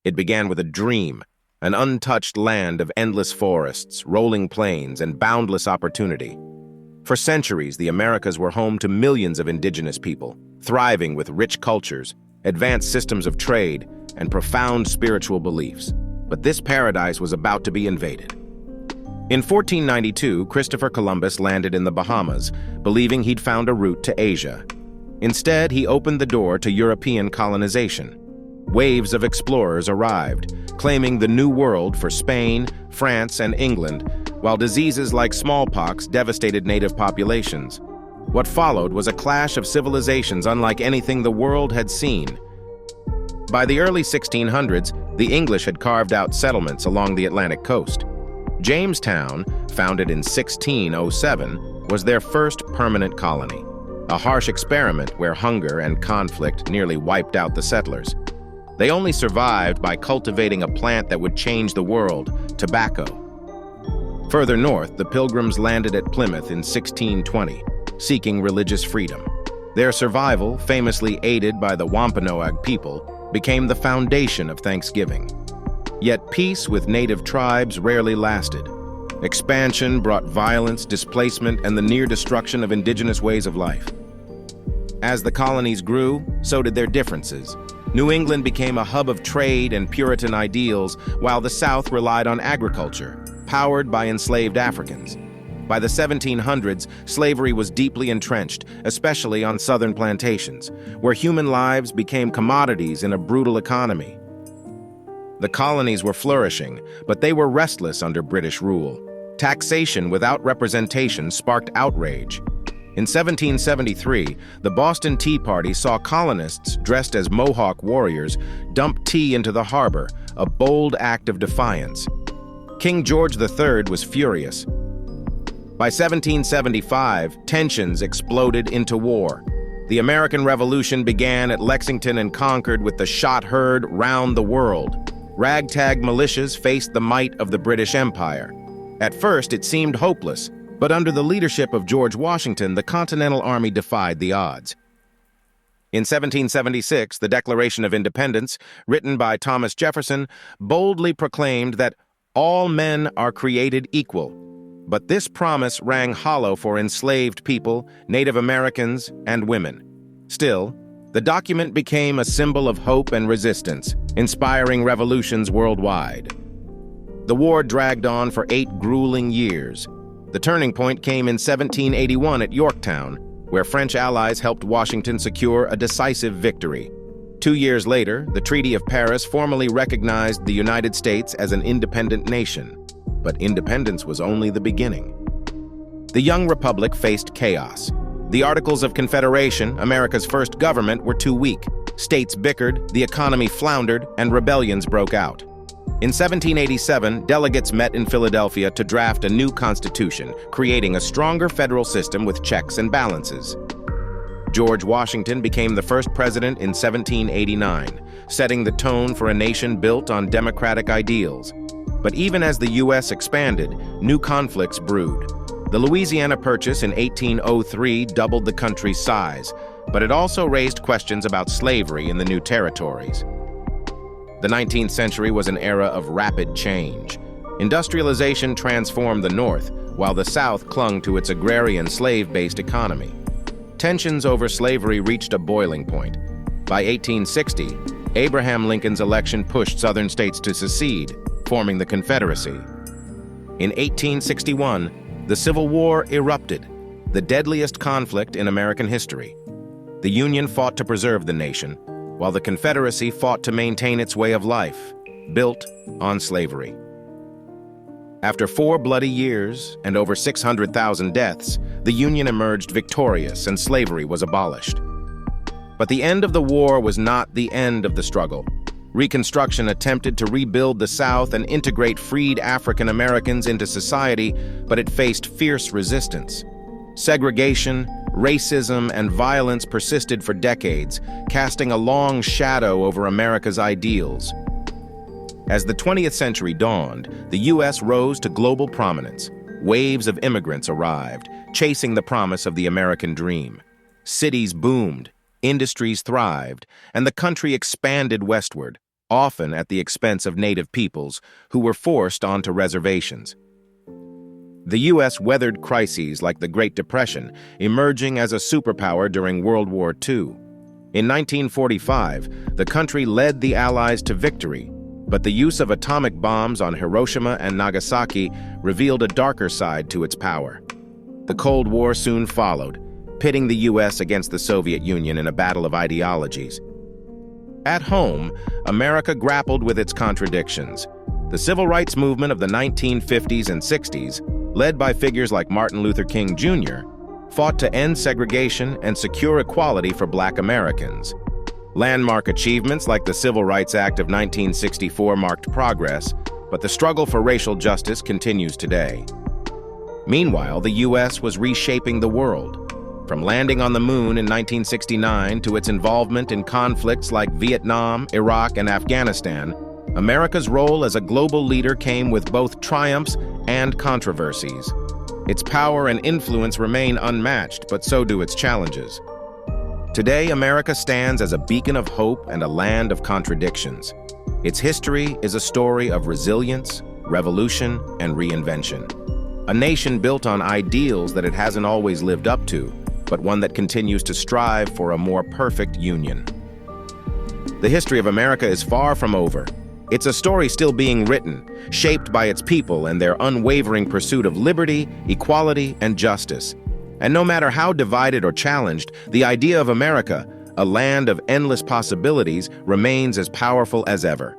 It began with a dream, an untouched land of endless forests, rolling plains, and boundless opportunity. For centuries, the Americas were home to millions of indigenous people, thriving with rich cultures, advanced systems of trade, and profound spiritual beliefs. But this paradise was about to be invaded. In 1492, Christopher Columbus landed in the Bahamas, believing he'd found a route to Asia. Instead, he opened the door to European colonization. Waves of explorers arrived, claiming the New World for Spain, France, and England, while diseases like smallpox devastated native populations. What followed was a clash of civilizations unlike anything the world had seen. By the early 1600s, the English had carved out settlements along the Atlantic coast. Jamestown, founded in 1607, was their first permanent colony, a harsh experiment where hunger and conflict nearly wiped out the settlers. They only survived by cultivating a plant that would change the world, tobacco. Further north, the Pilgrims landed at Plymouth in 1620, seeking religious freedom. Their survival, famously aided by the Wampanoag people, became the foundation of Thanksgiving. Yet peace with native tribes rarely lasted. Expansion brought violence, displacement, and the near destruction of indigenous ways of life. As the colonies grew, so did their differences. New England became a hub of trade and Puritan ideals, while the South relied on agriculture, powered by enslaved Africans. By the 1700s, slavery was deeply entrenched, especially on southern plantations, where human lives became commodities in a brutal economy. The colonies were flourishing, but they were restless under British rule. Taxation without representation sparked outrage. In 1773, the Boston Tea Party saw colonists dressed as Mohawk warriors dump tea into the harbor, a bold act of defiance. King George III was furious. By 1775, tensions exploded into war. The American Revolution began at Lexington and Concord with the shot heard round the world. Ragtag militias faced the might of the British Empire. At first, it seemed hopeless, but under the leadership of George Washington, the Continental Army defied the odds. In 1776, the Declaration of Independence, written by Thomas Jefferson, boldly proclaimed that all men are created equal. But this promise rang hollow for enslaved people, Native Americans, and women. Still, the document became a symbol of hope and resistance, inspiring revolutions worldwide. The war dragged on for 8 grueling years. The turning point came in 1781 at Yorktown, where French allies helped Washington secure a decisive victory. 2 years later, the Treaty of Paris formally recognized the United States as an independent nation. But independence was only the beginning. The young republic faced chaos. The Articles of Confederation, America's first government, were too weak. States bickered, the economy floundered, and rebellions broke out. In 1787, delegates met in Philadelphia to draft a new constitution, creating a stronger federal system with checks and balances. George Washington became the first president in 1789, setting the tone for a nation built on democratic ideals. But even as the U.S. expanded, new conflicts brewed. The Louisiana Purchase in 1803 doubled the country's size, but it also raised questions about slavery in the new territories. The 19th century was an era of rapid change. Industrialization transformed the North, while the South clung to its agrarian, slave-based economy. Tensions over slavery reached a boiling point. By 1860, Abraham Lincoln's election pushed Southern states to secede, forming the Confederacy. In 1861, the Civil War erupted, the deadliest conflict in American history. The Union fought to preserve the nation, while the Confederacy fought to maintain its way of life, built on slavery. After 4 bloody years and over 600,000 deaths, the Union emerged victorious and slavery was abolished. But the end of the war was not the end of the struggle. Reconstruction attempted to rebuild the South and integrate freed African Americans into society, but it faced fierce resistance. Segregation, racism, and violence persisted for decades, casting a long shadow over America's ideals. As the 20th century dawned, the U.S. rose to global prominence. Waves of immigrants arrived, chasing the promise of the American dream. Cities boomed, industries thrived, and the country expanded westward, often at the expense of native peoples who were forced onto reservations. The U.S. weathered crises like the Great Depression, emerging as a superpower during World War II. In 1945, the country led the Allies to victory, but the use of atomic bombs on Hiroshima and Nagasaki revealed a darker side to its power. The Cold War soon followed, pitting the U.S. against the Soviet Union in a battle of ideologies. At home, America grappled with its contradictions. The civil rights movement of the 1950s and 60s, led by figures like Martin Luther King Jr., fought to end segregation and secure equality for Black Americans. Landmark achievements like the Civil Rights Act of 1964 marked progress, but the struggle for racial justice continues today. Meanwhile, the U.S. was reshaping the world. From landing on the moon in 1969 to its involvement in conflicts like Vietnam, Iraq, and Afghanistan, America's role as a global leader came with both triumphs and controversies. Its power and influence remain unmatched, but so do its challenges. Today, America stands as a beacon of hope and a land of contradictions. Its history is a story of resilience, revolution, and reinvention. A nation built on ideals that it hasn't always lived up to, but one that continues to strive for a more perfect union. The history of America is far from over. It's a story still being written, shaped by its people and their unwavering pursuit of liberty, equality, and justice. And no matter how divided or challenged, the idea of America, a land of endless possibilities, remains as powerful as ever.